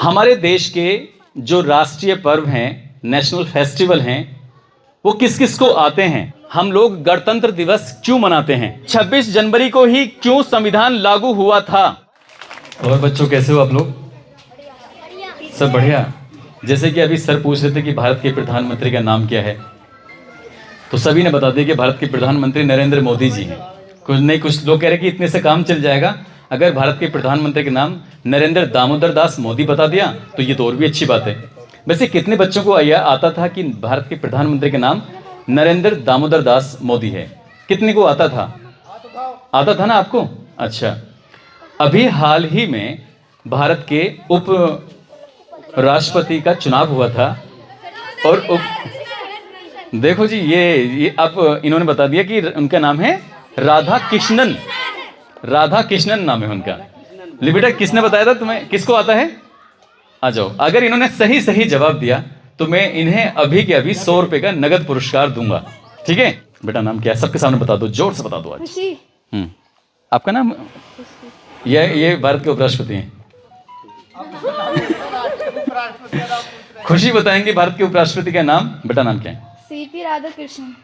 हमारे देश के जो राष्ट्रीय पर्व हैं, नेशनल फेस्टिवल हैं, वो किस किस को आते हैं? हम लोग गणतंत्र दिवस क्यों मनाते हैं? 26 जनवरी को ही क्यों संविधान लागू हुआ था? और बच्चों कैसे हो आप लोग? सब बढ़िया। जैसे कि अभी सर पूछ रहे थे कि भारत के प्रधानमंत्री का नाम क्या है, तो सभी ने बता दिया कि भारत के प्रधानमंत्री नरेंद्र मोदी जी हैं। कुछ लोग कह रहे हैं कि इतने से काम चल जाएगा। अगर भारत के प्रधानमंत्री के नाम नरेंद्र दामोदर दास मोदी बता दिया तो ये तो और भी अच्छी बात है। वैसे कितने बच्चों को यह आता था कि भारत के प्रधानमंत्री के नाम नरेंद्र दामोदर दास मोदी है? कितने को आता था? आता था ना आपको? अच्छा, अभी हाल ही में भारत के उप राष्ट्रपति का चुनाव हुआ था और देखो जी, ये अब इन्होंने बता दिया कि उनका नाम है राधा कृष्णन। राधा कृष्णन नाम है उनका। बेटा किसने बताया था तुम्हें? किसको आता है? आ जाओ। अगर इन्होंने सही जवाब दिया तो मैं इन्हें अभी के अभी 100 रुपए का नगद पुरस्कार दूंगा। ठीक है बेटा, नाम क्या है? सबके सामने बता दो, जोर से बता दो आज। आपका नाम? ये भारत के उपराष्ट्रपति हैं। खुशी बताएंगे भारत के उपराष्ट्रपति का नाम। बेटा नाम क्या है? सीपी राधाकृष्णन।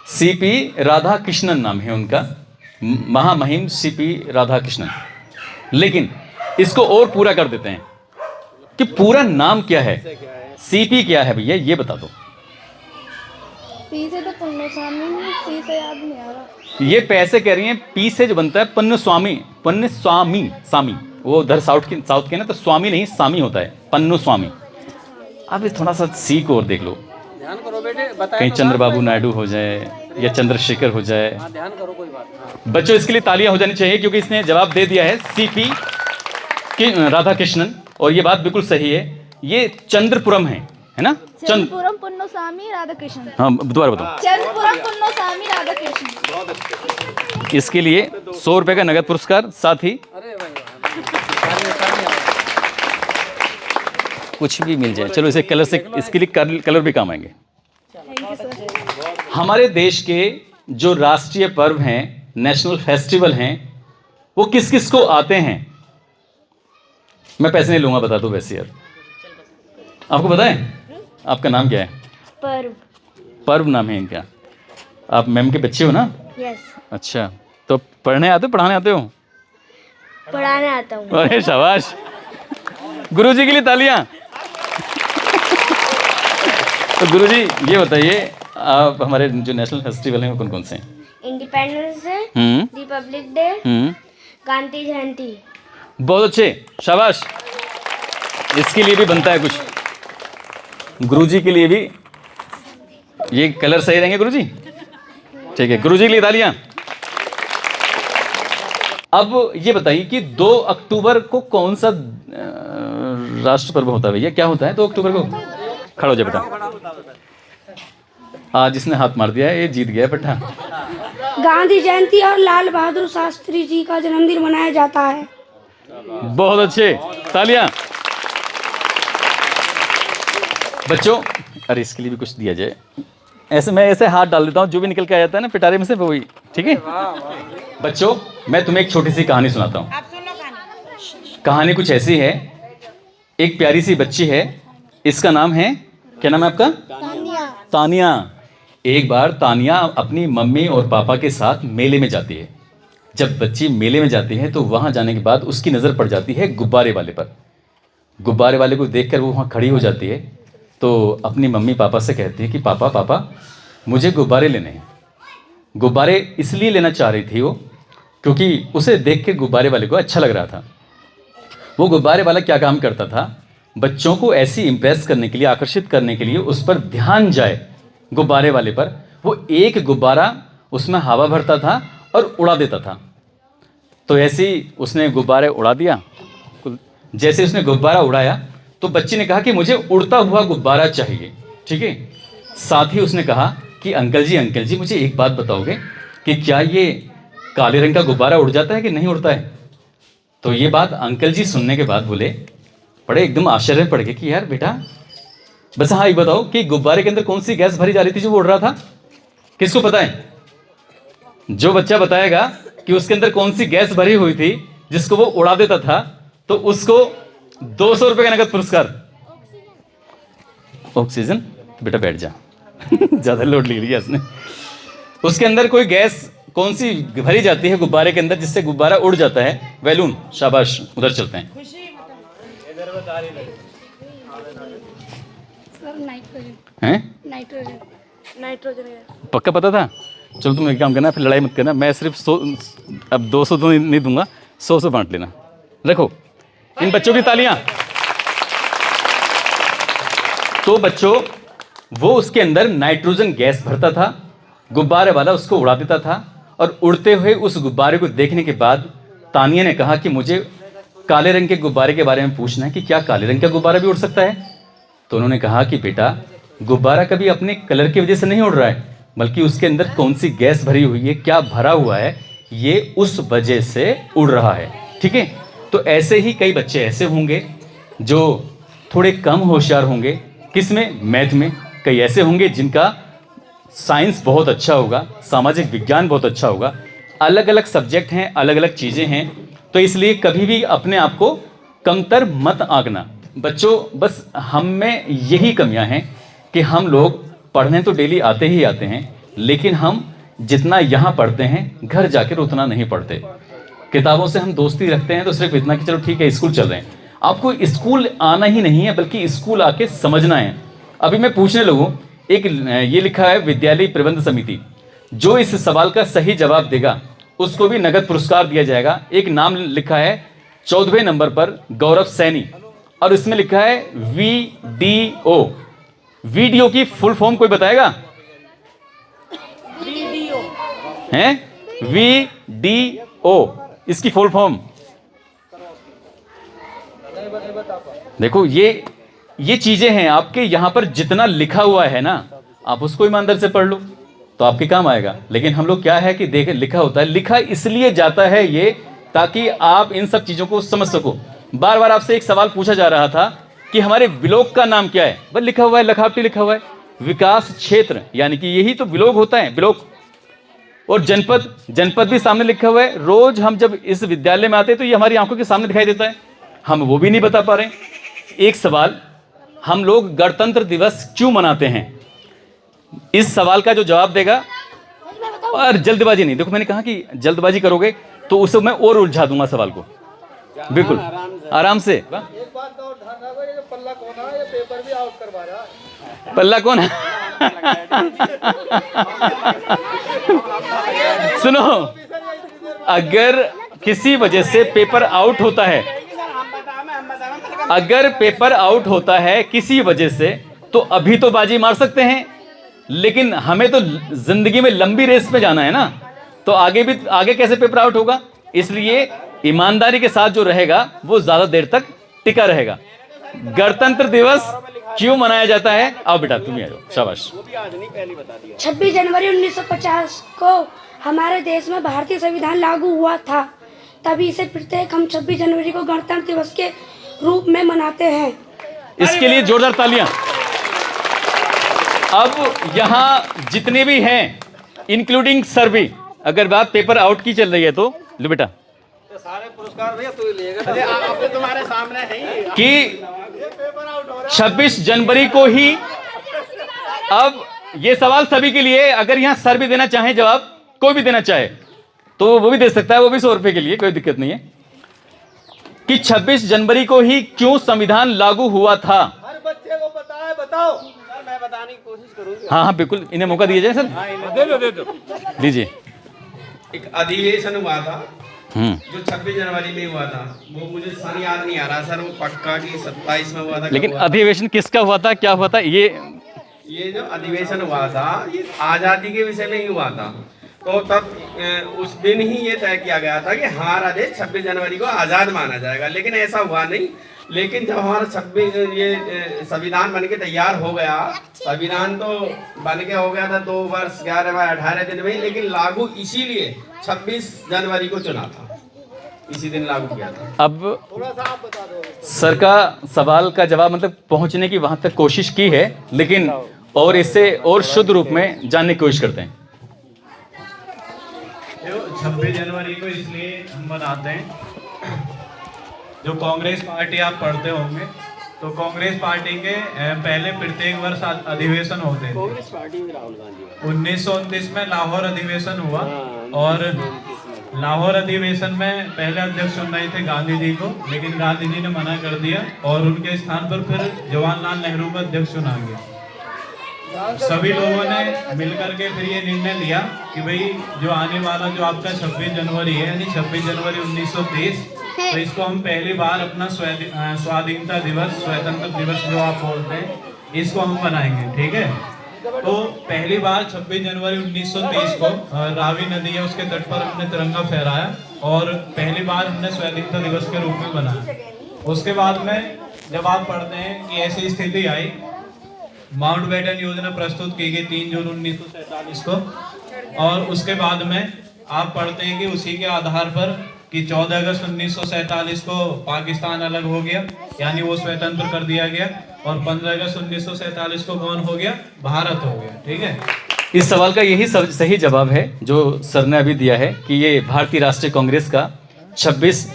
सीपी राधाकृष्णन नाम है उनका, महामहिम सीपी राधाकृष्णन। लेकिन इसको और पूरा कर देते हैं कि पूरा नाम क्या है। सीपी क्या है भैया, ये बता दो। पी से तो पुण्यस्वामी, सी से याद नहीं आ रहा। ये पैसे कह रही हैं, पी से जो बनता है पन्नुस्वामी। स्वामी वो उधर साउथ के ना, तो स्वामी नहीं सामी होता है, पन्नुस्वामी। अब थोड़ा सा सी को और देख लो, ध्यान करो बेटे, बताएं कहीं तो चंद्रबाबू नायडू हो जाए या चंद्रशेखर हो जाए। ध्यान करो, कोई बात नहीं। बच्चों इसके लिए तालियां हो जानी चाहिए क्योंकि इसने जवाब दे दिया है सीपी राधाकृष्णन, और ये बात बिल्कुल सही है। ये चंद्रपुरम है ना? चंद्रपुरम पुण्यस्वामी राधाकृष्णन। हाँ दोबारा बताओ। चंद्रपुरम पुण्यस्वामी राधाकृष्णन। इसके लिए 100 रुपए का नगद पुरस्कार, साथ ही कुछ भी मिल जाए। चलो इसे कलर से, इसके लिए कलर भी काम आएंगे। हमारे देश के जो राष्ट्रीय पर्व हैं, नेशनल फेस्टिवल हैं, वो किस किस को आते हैं? मैं पैसे नहीं लूंगा, बता दो वैसे यार। आपको पता है? आपका नाम क्या है? पर्व नाम है इनका। आप मैम के बच्चे हो ना? यस। अच्छा, तो पढ़ने आते हो, पढ़ाने आते हो? पढ़ाने आता हूँ। अरे शाबाश, गुरुजी के लिए तालियां। तो गुरुजी ये बताइए, आप हमारे जो नेशनल फेस्टिवल हैं वो कौन कौन से हैं? Independence day, republic day, Gandhi Jayanti. बहुत अच्छे, शाबाश। इसके लिए भी बनता है कुछ, गुरुजी के लिए भी। ये कलर सही रहेंगे गुरुजी? ठीक है, गुरुजी के लिए तालियां। अब ये बताइए कि 2 अक्टूबर को कौन सा राष्ट्र पर्व होता है भैया? क्या होता है 2 अक्टूबर को? खड़ा हो जाए बेटा। आज जिसने हाथ मार दिया है ये जीत गया बेटा। गांधी जयंती और लाल बहादुर शास्त्री जी का जन्मदिन मनाया जाता है। बहुत अच्छे, तालियां। बच्चों, अरे इसके लिए भी कुछ दिया जाए। ऐसे मैं ऐसे हाथ डाल देता हूँ, जो भी निकल के आ जाता है ना पिटारे में से, वही। ठीक है बच्चों, मैं तुम्हें एक छोटी सी कहानी सुनाता हूँ। कहानी कुछ ऐसी है, एक प्यारी सी बच्ची है, इसका नाम है, क्या नाम है आपका? तानिया। एक बार तानिया अपनी मम्मी और पापा के साथ मेले में जाती है। जब बच्ची मेले में जाती है तो वहां जाने के बाद उसकी नज़र पड़ जाती है गुब्बारे वाले पर। गुब्बारे वाले को देखकर वो वहां खड़ी हो जाती है, तो अपनी मम्मी पापा से कहती है कि पापा मुझे गुब्बारे लेने हैं। गुब्बारे इसलिए लेना चाह रही थी वो क्योंकि उसे देख के गुब्बारे वाले को अच्छा लग रहा था। वो गुब्बारे वाला क्या काम करता था? बच्चों को ऐसी इम्प्रेस करने के लिए, आकर्षित करने के लिए, उस पर ध्यान जाए गुब्बारे वाले पर, वो एक गुब्बारा उसमें हवा भरता था और उड़ा देता था। तो ऐसे ही उसने गुब्बारे उड़ा दिया। जैसे उसने गुब्बारा उड़ाया तो बच्ची ने कहा कि मुझे उड़ता हुआ गुब्बारा चाहिए। ठीक है, साथ ही उसने कहा कि अंकल जी मुझे एक बात बताओगे कि क्या ये काले रंग का गुब्बारा उड़ जाता है कि नहीं उड़ता है? तो ये बात अंकल जी सुनने के बाद बोले, बड़े एकदम आश्चर्य में पड़ गए कि यार बेटा, बस हाँ ये बताओ कि गुब्बारे के अंदर कौन सी गैस भरी जा रही थी जो वो उड़ रहा था? किसको पता है? जो बच्चा बताएगा कि उसके अंदर कौन सी गैस भरी हुई थी जिसको वो उड़ा देता था, तो उसको 200 रुपए का नगद पुरस्कार। ऑक्सीजन, बेटा बैठ जा। ज्यादा लोड ले लिया उसने। उसके अंदर कोई गैस कौन सी भरी जाती है गुब्बारे के अंदर जिससे गुब्बारा उड़ जाता है? बैलून। शाबाश, उधर चलते हैं। Sir nitrogen. हैं? नाइट्रोजन। नाइट्रोजन। पक्का पता था? चलो तुम एक काम करना, फिर लड़ाई मत करना। मैं सिर्फ 100, अब 200 तो नहीं दूंगा, 100 बांट लेना। रखो इन बच्चों की तालियां। तो बच्चों, वो उसके अंदर नाइट्रोजन गैस भरता था, गुब्बारे वाला उसको उड़ा देता था, और उड़ते हुए उस गुब्बारे को देखने के बाद तानिया ने कहा कि मुझे काले रंग के गुब्बारे के बारे में पूछना है कि क्या काले रंग का गुब्बारा भी उड़ सकता है? तो उन्होंने कहा कि बेटा, गुब्बारा कभी अपने कलर की वजह से नहीं उड़ रहा है, बल्कि उसके अंदर कौन सी गैस भरी हुई है, क्या भरा हुआ है, ये उस वजह से उड़ रहा है। ठीक है? तो ऐसे ही कई बच्चे ऐसे होंगे जो थोड़े कम होशियार होंगे। किसमें? मैथ में। कई ऐसे होंगे जिनका साइंस बहुत अच्छा होगा, सामाजिक विज्ञान बहुत अच्छा होगा। अलग अलग सब्जेक्ट हैं, अलग अलग चीज़ें हैं, तो इसलिए कभी भी अपने आप को कमतर मत आंकना। बच्चों, बस हम में यही कमियां हैं कि हम लोग पढ़ने तो डेली आते ही आते हैं, लेकिन हम जितना यहाँ पढ़ते हैं घर जाकर उतना नहीं पढ़ते। किताबों से हम दोस्ती रखते हैं तो सिर्फ इतना कि चलो ठीक है स्कूल चल रहे हैं। आपको स्कूल आना ही नहीं है, बल्कि स्कूल आके समझना है। अभी मैं पूछने लगूं, एक ये लिखा है विद्यालय प्रबंध समिति, जो इस सवाल का सही जवाब देगा उसको भी नगद पुरस्कार दिया जाएगा। एक नाम लिखा है 14वें नंबर पर, गौरव सैनी, और इसमें लिखा है VDO। वीडियो की फुल फॉर्म कोई बताएगा? वीडियो है, VDO इसकी फुल फॉर्म। देखो ये चीजें हैं आपके यहां पर, जितना लिखा हुआ है ना, आप उसको ईमानदार से पढ़ लो तो आपके काम आएगा। लेकिन हम लोग क्या है कि देख, लिखा होता है, लिखा इसलिए जाता है ये ताकि आप इन सब चीजों को समझ सको। बार बार आपसे एक सवाल पूछा जा रहा था कि हमारे ब्लॉक का नाम क्या है? बस लिखा हुआ है, लखावटी लिखा हुआ है, विकास क्षेत्र, यानी कि यही तो ब्लॉक होता है, ब्लॉक। और जनपद भी सामने लिखा हुआ है। रोज हम जब इस विद्यालय में आते हैं तो ये हमारी आंखों के सामने दिखाई देता है, हम वो भी नहीं बता पा रहे। एक सवाल, हम लोग गणतंत्र दिवस क्यों मनाते हैं? इस सवाल का जो जवाब देगा, और जल्दबाजी नहीं, देखो मैंने कहा कि जल्दबाजी करोगे तो उसे मैं और उलझा दूंगा सवाल को। बिल्कुल आराम से। एक बात तो ध्यान रखो, ये पल्ला कौन है? ये पेपर भी आउट करवा रहा है। पल्ला कौन है? सुनो, अगर किसी वजह से पेपर आउट होता है, अगर पेपर आउट होता है किसी वजह से, तो अभी तो बाजी मार सकते हैं, लेकिन हमें तो जिंदगी में लंबी रेस में जाना है ना, तो आगे कैसे पेपर आउट होगा? इसलिए ईमानदारी के साथ जो रहेगा वो ज्यादा देर तक टिका रहेगा। गणतंत्र दिवस क्यों मनाया जाता है? आओ बेटा तुम ही आ जाओ, शाबाश। 26 जनवरी 1950 को हमारे देश में भारतीय संविधान लागू हुआ था। तभी से प्रत्येक हम 26 जनवरी को गणतंत्र दिवस के रूप में मनाते हैं। इसके लिए जोरदार तालियां। अब यहाँ जितने भी हैं, इंक्लूडिंग सर भी, अगर बात पेपर आउट की चल रही है तो लो बेटा, सारे पुरस्कार भैया तू ही लेगा। आप तुम्हारे सामने है कि 26 जनवरी को ही, अब ये सवाल सभी के लिए, अगर यहाँ सर भी देना चाहे जवाब, कोई भी देना चाहे तो वो भी दे सकता है, वो भी 100 रुपए के लिए, कोई दिक्कत नहीं है। कि 26 जनवरी को ही क्यों संविधान लागू हुआ था? हर बच्चे को पता है, बताओ। सर मैं बताने की कोशिश करूंगा। हाँ बिल्कुल, इन्हें मौका दिया जाए सर। दे दो लीजिए। एक अधिवेशन हुआ था जो 26 जनवरी में हुआ था, वो मुझे सन याद नहीं आ रहा सर, वो पक्का की 27 में हुआ था। लेकिन अधिवेशन किसका हुआ था, क्या हुआ था? ये जो अधिवेशन हुआ था ये आज़ादी के विषय में ही हुआ था। तो तब उस दिन ही ये तय किया गया था कि हमारा देश 26 जनवरी को आज़ाद माना जाएगा, लेकिन ऐसा हुआ नहीं। लेकिन जब हमारा 26 ये संविधान बन के तैयार हो गया, संविधान तो बन के हो गया था 2 वर्ष 18 दिन में, लेकिन लागू इसीलिए 26 जनवरी को चुना था, इसी दिन लागू किया था। अब थोड़ा सा आप बता दो। सर का सवाल का जवाब मतलब पहुंचने की वहां तक कोशिश की है, लेकिन और इससे और शुद्ध रूप में जानने की कोशिश करते हैं। 26 जनवरी को इसलिए हम मनाते हैं जो कांग्रेस पार्टी आप पढ़ते होंगे, तो कांग्रेस पार्टी के पहले प्रत्येक वर्ष अधिवेशन होते थे। 1929 में लाहौर अधिवेशन हुआ और लाहौर अधिवेशन में पहले अध्यक्ष चुन रहे थे गांधी जी को, लेकिन गांधी जी ने मना कर दिया और उनके स्थान पर फिर जवाहरलाल नेहरू को अध्यक्ष चुना गया। सभी लोगों ने मिलकर के फिर ये निर्णय लिया कि भाई जो आने वाला जो आपका 26 जनवरी है, यानी 26 जनवरी 1930, तो इसको हम पहली बार अपना स्वाधीनता दिवस, स्वतंत्र दिवस जो आप बोलते हैं, इसको हम मनाएंगे। ठीक है, तो पहली बार 26 जनवरी 1930 को रावी नदी है उसके तट पर हमने तिरंगा फहराया और पहली बार हमने स्वतंत्रता दिवस के रूप में बनाया। उसके बाद में जब आप पढ़ते हैं कि ऐसी स्थिति आई, माउंटबेटन योजना प्रस्तुत की गई 3 जून 1947 को, और उसके बाद में आप पढ़ते हैं कि उसी के आधार पर कि 14 अगस्त 1947 को पाकिस्तान अलग हो गया, यानी वो स्वतंत्र कर दिया गया, और 15 अगस्त 1947 को कौन हो गया? भारत हो गया। ठीक है, इस सवाल का यही सही जवाब है जो सर ने अभी दिया है कि ये भारतीय राष्ट्रीय कांग्रेस का 26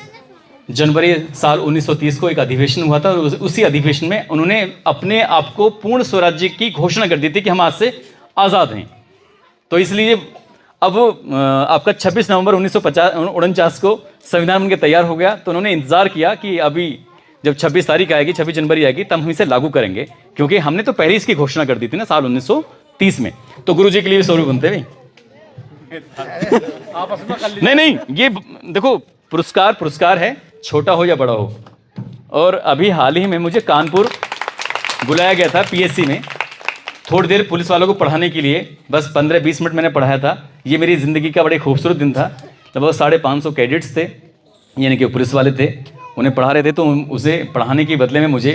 जनवरी साल 1930 को एक अधिवेशन हुआ था और उसी अधिवेशन में उन्होंने अपने आप को पूर्ण स्वराज्य की घोषणा कर दी थी कि हम आज से आज़ाद हैं। तो इसलिए अब आपका 26 नवंबर 1949 को संविधान बनकर तैयार हो गया, तो उन्होंने इंतजार किया कि अभी जब 26 तारीख आएगी, 26 जनवरी आएगी, तब हम इसे लागू करेंगे, क्योंकि हमने तो पहले इसकी घोषणा कर दी थी ना साल 1930 में। तो गुरुजी के लिए भी सौरभ बनते भाई नहीं, ये देखो पुरस्कार है, छोटा हो या बड़ा हो। और अभी हाल ही में मुझे कानपुर बुलाया गया था पीएससी में, थोड़ी देर पुलिस वालों को पढ़ाने के लिए, बस 15-20 मिनट मैंने पढ़ाया था। ये मेरी ज़िंदगी का बड़े खूबसूरत दिन था। लगभग 550 कैडेट्स थे, यानी कि पुलिस वाले थे, उन्हें पढ़ा रहे थे। तो उसे पढ़ाने के बदले में मुझे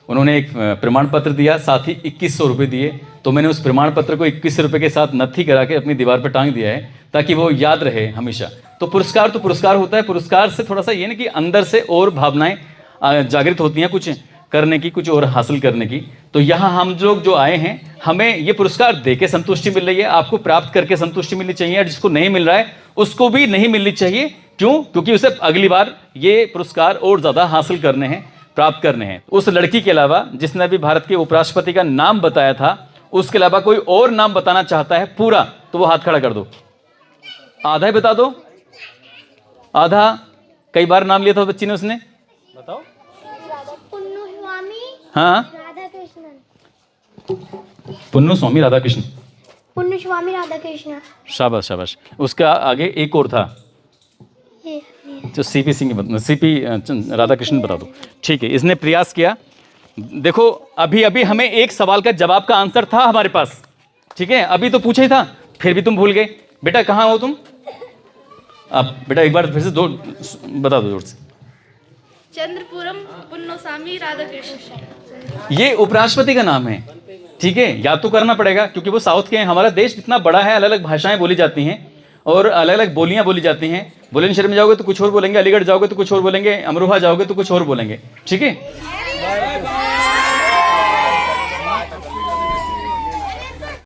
उन्होंने एक प्रमाण पत्र दिया, साथ ही 2100 रुपये दिए। तो मैंने उस प्रमाण पत्र को 21 रुपये के साथ नत्थी करा के अपनी दीवार पर टांग दिया है, ताकि वो याद रहे हमेशा। तो पुरस्कार होता है। पुरस्कार से थोड़ा सा ये ना कि अंदर से और भावनाएं जागृत होती हैं, कुछ करने की, कुछ और हासिल करने की। तो यहाँ हम लोग जो आए हैं, हमें ये पुरस्कार दे के संतुष्टि मिल रही है, आपको प्राप्त करके संतुष्टि मिलनी चाहिए, और जिसको नहीं मिल रहा है उसको भी नहीं मिलनी चाहिए। क्यों? क्योंकि उसे अगली बार ये पुरस्कार और ज़्यादा हासिल करने हैं, प्राप्त करने हैं। उस लड़की के अलावा जिसने अभी भारत के उपराष्ट्रपति का नाम बताया था, उसके अलावा कोई और नाम बताना चाहता है पूरा, तो वो हाथ खड़ा कर दो। आधा ही बता दो, आधा कई बार नाम लिया था बच्ची ने, उसने बताओ। हाँ, पुन्नु स्वामी राधा कृष्ण। पुन्नु स्वामी राधा कृष्ण। शाबाश शाबाश। उसका आगे एक और था जो सीपी सिंह, सीपी राधा कृष्ण बता दो। ठीक है, इसने प्रयास किया। देखो अभी हमें एक सवाल का जवाब का आंसर था हमारे पास, ठीक है, अभी तो पूछा ही था, फिर भी तुम भूल गए। बेटा कहाँ हो तुम? आप बेटा एक बार फिर से दो बता दो जोर से। चंद्रपुरम पुन्नुस्वामी राधा कृष्ण। ये उपराष्ट्रपति का नाम है, ठीक है, याद तो करना पड़ेगा क्योंकि वो साउथ के हैं। हमारा देश इतना बड़ा है, अलग अलग भाषाएं बोली जाती हैं और अलग अलग बोलियां बोली जाती हैं। बुलंदशहर में जाओगे तो कुछ और बोलेंगे, अलीगढ़ जाओगे तो कुछ और बोलेंगे, अमरोहा जाओगे तो कुछ और बोलेंगे, ठीक है।